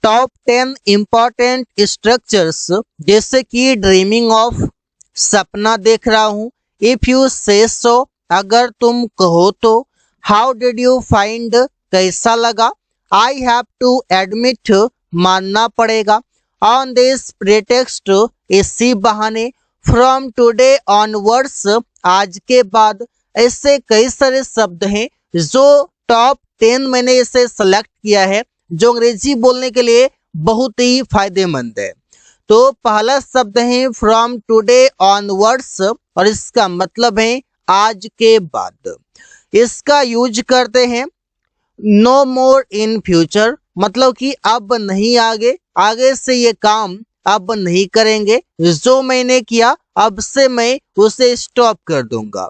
Top 10 important structures, जैसे कि dreaming of, सपना देख रहा हूँ, इफ यू से सो, अगर तुम कहो तो, हाउ डिड यू फाइंड, कैसा लगा, आई हैव टू एडमिट, मानना पड़ेगा, ऑन दिस प्रेटेक्स्ट, इसी बहाने, फ्रॉम टुडे ऑनवर्ड्स, आज के बाद। ऐसे कई सारे शब्द हैं जो टॉप 10 मैंने इसे सेलेक्ट किया है, जो अंग्रेजी बोलने के लिए बहुत ही फायदेमंद है। तो पहला शब्द है फ्रॉम टुडे ऑनवर्ड्स, और इसका मतलब है आज के बाद। इसका यूज करते हैं नो मोर इन फ्यूचर, मतलब कि अब नहीं, आगे, आगे से ये काम अब नहीं करेंगे, जो मैंने किया अब से मैं उसे स्टॉप कर दूंगा।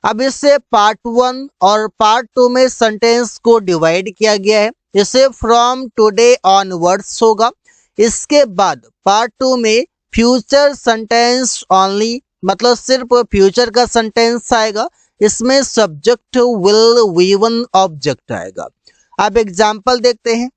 अब इसे पार्ट 1 और पार्ट 2 में सेंटेंस को डिवाइड किया गया है। इसे फ्रॉम टुडे ऑनवर्ड्स होगा। इसके बाद पार्ट 2 में फ्यूचर सेंटेंस ओनली, मतलब सिर्फ फ्यूचर का सेंटेंस आएगा। इसमें subject, will, we one, object आएगा। अब एग्जाम्पल देखते हैं।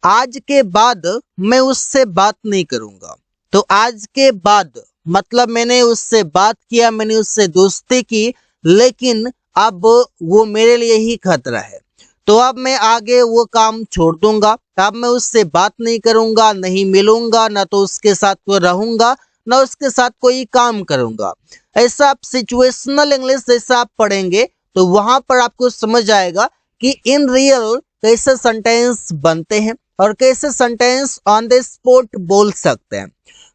आज के बाद मैं उससे बात नहीं करूंगा। तो आज के बाद मतलब मैंने उससे बात किया, मैंने उससे दोस्ती की, लेकिन अब वो मेरे लिए ही खतरा है, तो अब मैं आगे वो काम छोड़ दूंगा। अब मैं उससे बात नहीं करूंगा, नहीं मिलूंगा, ना तो उसके साथ कोई रहूंगा, ना उसके साथ कोई काम करूंगा। ऐसा आप सिचुएशनल इंग्लिश जैसा आप पढ़ेंगे तो वहां पर आपको समझ आएगा कि इन रियल कैसे सेंटेंस बनते हैं और कैसे सेंटेंस ऑन द स्पॉट बोल सकते हैं।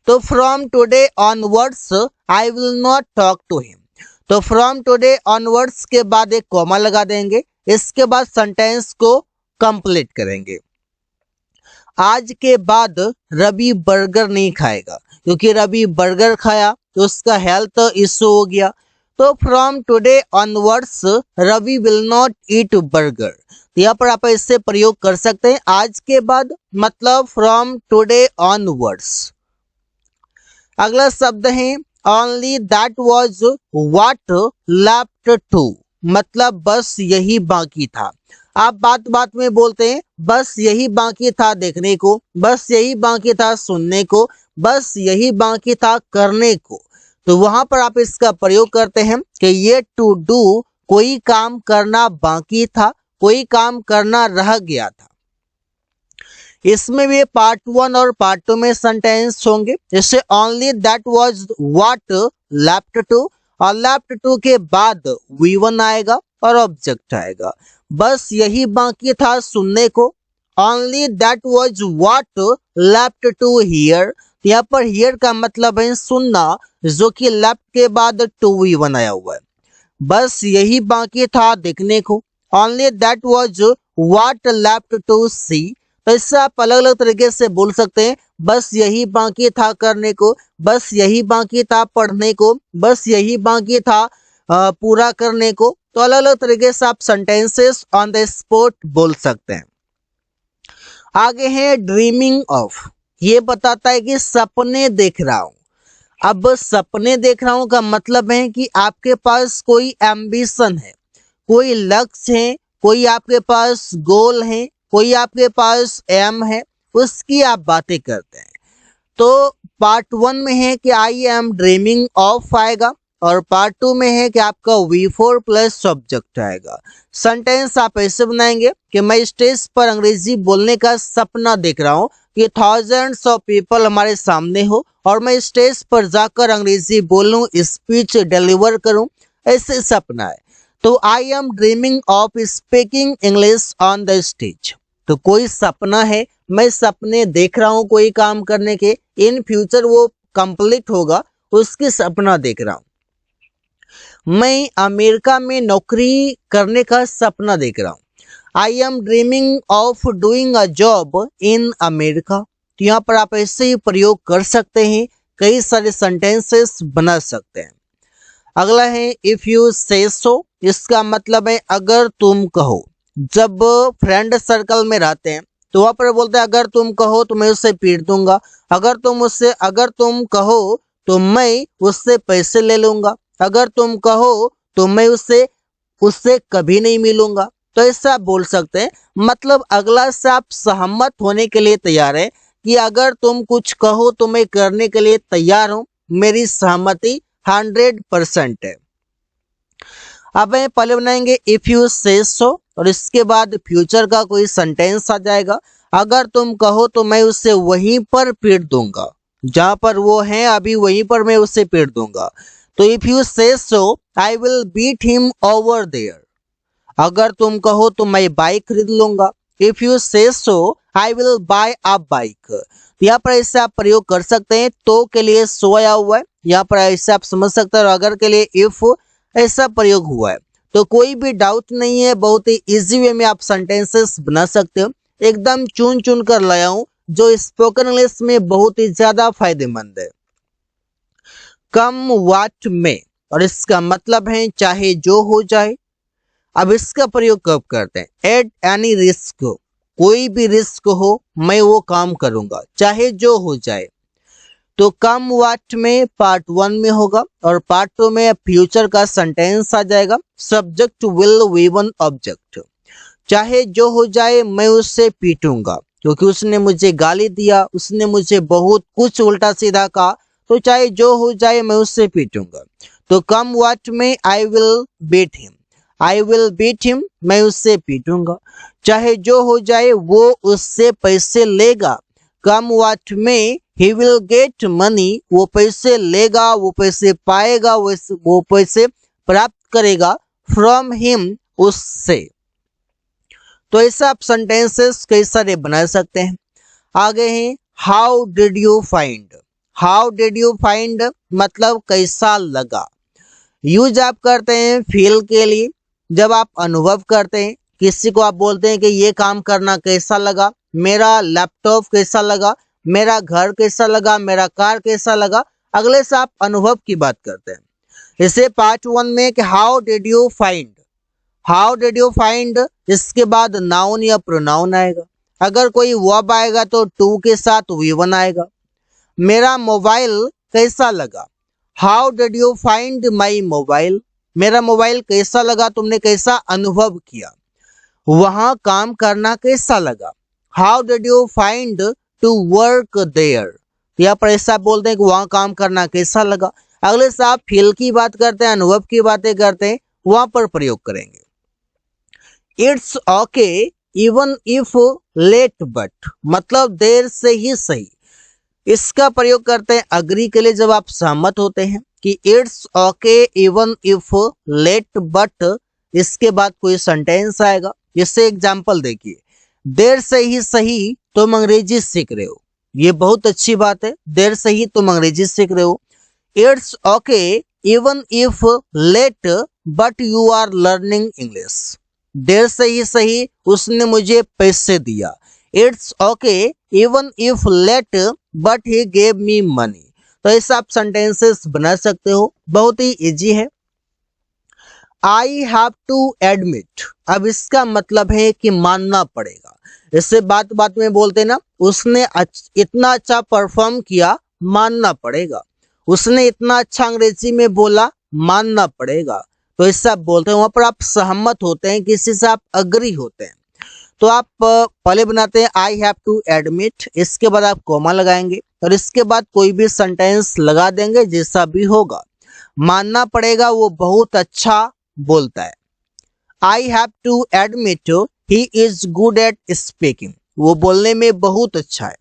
तो from today onwards I will not talk to him. तो फ्रॉम टुडे ऑनवर्ड्स के बाद एक कॉमा लगा देंगे, इसके बाद सेंटेंस को कंप्लीट करेंगे। आज के बाद रवि बर्गर नहीं खाएगा, क्योंकि रवि बर्गर खाया तो उसका हेल्थ इशू हो गया। तो from today onwards Ravi will not eat burger. तो यहाँ पर आप इससे प्रयोग कर सकते हैं, आज के बाद मतलब फ्रॉम टुडे ऑनवर्ड्स। अगला शब्द है only that was what left to, मतलब बस यही बाकी था। आप बात बात में बोलते हैं बस यही बाकी था देखने को, बस यही बाकी था सुनने को, बस यही बाकी था करने को। तो वहां पर आप इसका प्रयोग करते हैं कि ये टू डू, कोई काम करना बाकी था, कोई काम करना रह गया था। इसमें भी पार्ट 1 और पार्ट 2 में सेंटेंस होंगे। जैसे only that was what left to, और लेफ्ट टू के बाद वी वन आएगा और ऑब्जेक्ट आएगा। बस यही बाकी था सुनने को, only that was what left to hear. यहाँ पर हियर का मतलब है सुनना, जो कि लेफ्ट के बाद टू वी वन आया हुआ है। बस यही बाकी था देखने को, only that was what left to see. तो इससे आप अलग अलग तरीके से बोल सकते हैं, बस यही बाकी था करने को, बस यही बाकी था पढ़ने को, बस यही बाकी था पूरा करने को। तो अलग अलग तरीके से आप सेंटेंसेस ऑन द स्पॉट बोल सकते हैं। आगे है ड्रीमिंग ऑफ। ये बताता है कि सपने देख रहा हूं। अब सपने देख रहा हूं का मतलब है कि आपके पास कोई एम्बिशन है, कोई लक्ष्य है, कोई आपके पास गोल है, कोई आपके पास एम है, उसकी आप बातें करते हैं। तो पार्ट 1 में है कि आई एम ड्रीमिंग ऑफ आएगा, और पार्ट 2 में है कि आपका V4 प्लस सब्जेक्ट आएगा। सेंटेंस आप ऐसे बनाएंगे कि मैं स्टेज पर अंग्रेजी बोलने का सपना देख रहा हूँ कि थाउजेंड्स ऑफ पीपल हमारे सामने हो और मैं स्टेज पर जाकर अंग्रेजी बोलूं, स्पीच डिलीवर करूं, ऐसे सपना है। तो I am dreaming of speaking English on the stage. तो कोई सपना है, मैं सपने देख रहा हूं कोई काम करने के, इन फ्यूचर वो कंप्लीट होगा, उसकी सपना देख रहा हूं। मैं अमेरिका में नौकरी करने का सपना देख रहा हूं। I am dreaming of doing a job in America. तो यहाँ पर आप ऐसे ही प्रयोग कर सकते हैं, कई सारे सेंटेंसेस बना सकते हैं। अगला है इफ यू से सो। इसका मतलब है अगर तुम कहो। जब फ्रेंड सर्कल में रहते हैं तो वहां पर बोलते हैं अगर तुम कहो तो मैं उससे पीट दूंगा, अगर तुम कहो तो मैं उससे पैसे ले लूंगा, अगर तुम कहो तो मैं उससे कभी नहीं मिलूंगा। तो ऐसा आप बोल सकते हैं, मतलब अगला से आप सहमत होने के लिए तैयार है कि अगर तुम कुछ कहो तो मैं करने के लिए तैयार हूं, मेरी सहमति 100% है। अब मैं पहले बनाएंगे इफ यू से सो और इसके बाद फ्यूचर का कोई सेंटेंस आ जाएगा। अगर तुम कहो तो मैं उसे वहीं पर पीट दूंगा, जहां पर वो है अभी वहीं पर मैं उसे पीट दूंगा। तो if you say so I will beat him over there. अगर तुम कहो तो मैं बाइक खरीद लूंगा। If you say so I will buy a bike. यहाँ पर ऐसे आप प्रयोग कर सकते हैं, तो के लिए सो आया हुआ है, यहाँ पर ऐसे आप समझ सकते हैं, और अगर के लिए इफ ऐसा प्रयोग हुआ है। तो कोई भी डाउट नहीं है, बहुत ही इजी वे में आप सेंटेंसेस बना सकते हो। एकदम चुन चुन कर लाया हूं जो स्पोकन इंग्लिश में बहुत ही ज्यादा फायदेमंद है। कम व्हाट में, और इसका मतलब है चाहे जो हो जाए। अब इसका प्रयोग कब करते हैं? एट एनी रिस्क, कोई भी रिस्क हो मैं वो काम करूंगा चाहे जो हो जाए। तो कम व्हाट में पार्ट 1 में होगा, और पार्ट 2 में फ्यूचर का सेंटेंस आ जाएगा। Subject will we one object. चाहे जो हो जाए मैं उससे पीटूंगा क्योंकि उसने मुझे गाली दिया, उसने मुझे बहुत कुछ उल्टा सीधा कहा, तो चाहे जो हो जाए मैं उससे पीटूंगा। तो come what may I will beat him, I will beat him, मैं उससे पीटूंगा। चाहे जो हो जाए वो उससे पैसे लेगा। कम व्हाट में ही विल गेट मनी, वो पैसे लेगा, वो पैसे पाएगा, वो पैसे प्राप्त करेगा। फ्रॉम हिम, उससे। तो ऐसा आप सेंटेंसेस कई सारे बना सकते हैं। आगे हैं how did you find. How did you find मतलब कैसा लगा। यूज आप करते हैं फील के लिए, जब आप अनुभव करते हैं, किसी को आप बोलते हैं कि ये काम करना कैसा लगा, मेरा लैपटॉप कैसा लगा, मेरा घर कैसा लगा, मेरा कार कैसा लगा, अगले से आप अनुभव की बात करते हैं। इसे पार्ट 1 में कि how did you find, how did you find, इसके बाद नाउन या प्रोनाउन आएगा। अगर कोई वर्ब आएगा तो टू के साथ वी वन आएगा। मेरा मोबाइल कैसा लगा, how did you find my mobile, मेरा मोबाइल कैसा लगा, तुमने कैसा अनुभव किया। वहां काम करना कैसा लगा, how did you find to work there. यहाँ पर ऐसा बोलते हैं कि वहां काम करना कैसा लगा। अगले से आप फील की बात करते हैं, अनुभव की बातें करते हैं, वहां पर प्रयोग करेंगे। It's okay even if late but, मतलब देर से ही सही। इसका प्रयोग करते हैं अग्री के लिए, जब आप सहमत होते हैं कि it's okay even if late but, इसके बाद कोई सेंटेंस आएगा। इससे एग्जांपल देखिए, देर से ही सही तुम अंग्रेजी सीख रहे हो, ये बहुत अच्छी बात है, देर से ही तुम अंग्रेजी सीख रहे हो। It's okay even if late but you are learning English, देर से ही सही उसने मुझे पैसे दिया। It's okay even if late but he gave me money. तो ऐसे आप सेंटेंसेस बना सकते हो, बहुत ही इजी है। आई हैव टू एडमिट, अब इसका मतलब है कि मानना पड़ेगा। इससे बात बात में बोलते ना, उसने इतना अच्छा परफॉर्म किया, मानना पड़ेगा। उसने इतना अच्छा अंग्रेजी में बोला, मानना पड़ेगा। तो इससे आप बोलते हैं, वहां पर आप सहमत होते हैं, किसी से आप अग्री होते हैं। तो आप पहले बनाते हैं आई हैव टू एडमिट, इसके बाद आप कॉमा लगाएंगे और इसके बाद कोई भी सेंटेंस लगा देंगे जैसा भी होगा। मानना पड़ेगा वो बहुत अच्छा बोलता है। I have to admit he is good at speaking, वो बोलने में बहुत अच्छा है।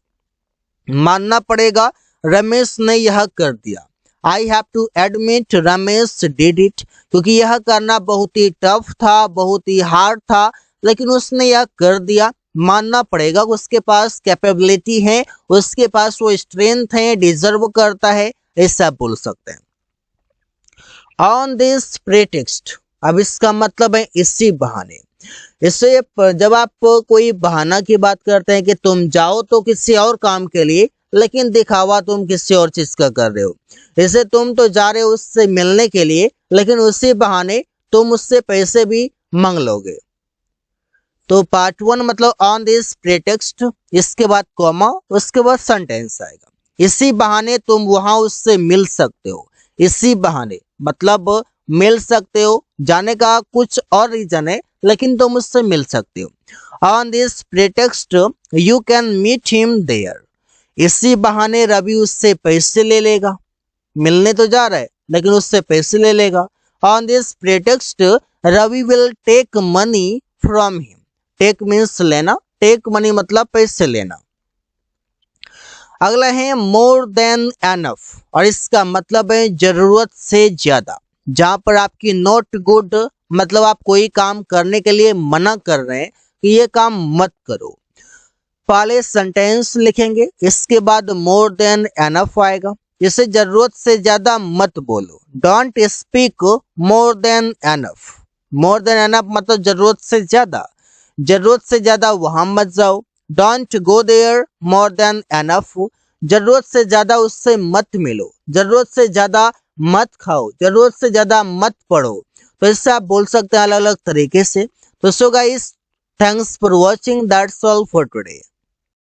मानना पड़ेगा रमेश ने यह कर दिया। I have to admit Ramesh did it, क्योंकि यह करना बहुत ही टफ था, बहुत ही हार्ड था, लेकिन उसने यह कर दिया। मानना पड़ेगा उसके पास कैपेबिलिटी है, उसके पास वो स्ट्रेंथ है, डिजर्व करता है, ऐसा बोल सकते हैं। ऑन दिस प्रेटेक्स्ट, अब इसका मतलब है इसी बहाने। इससे जब आप कोई बहाना की बात करते हैं कि तुम जाओ तो किसी और काम के लिए, लेकिन दिखावा तुम किसी और चीज का कर रहे हो। इसे तुम तो जा रहे हो उससे मिलने के लिए, लेकिन उसी बहाने तुम उससे पैसे भी मांग लोगे। तो पार्ट 1 मतलब ऑन दिस प्रेटेक्स्ट, इसके बाद कॉमा, उसके बाद सेंटेंस आएगा। इसी बहाने तुम वहां उससे मिल सकते हो। इसी बहाने मतलब मिल सकते हो, जाने का कुछ और रीजन है लेकिन तुम उससे मिल सकते हो। On this pretext you can meet him there, इसी बहाने रवि उससे पैसे ले लेगा, मिलने तो जा रहा है लेकिन उससे पैसे ले लेगा। On this pretext Ravi will take money from him, take means लेना, टेक मनी मतलब पैसे लेना। अगला है मोर देन एनफ, और इसका मतलब है जरूरत से ज्यादा। जहां पर आपकी नॉट गुड मतलब आप कोई काम करने के लिए मना कर रहे हैं कि ये काम मत करो, पहले सेंटेंस लिखेंगे, इसके बाद मोर देन एनफ आएगा। जैसे जरूरत से ज्यादा मत बोलो, don't speak more than enough. More than enough मतलब जरूरत से ज्यादा, जरूरत से ज्यादा वहां मत जाओ। Don't go there more than enough, जरूरत से ज्यादा उससे मत मिलो, जरूरत से ज्यादा मत खाओ, जरूरत से ज्यादा मत पढ़ो। तो इससे आप बोल सकते हैं अलग अलग तरीके से। तो so guys, thanks for watching, that's all for today.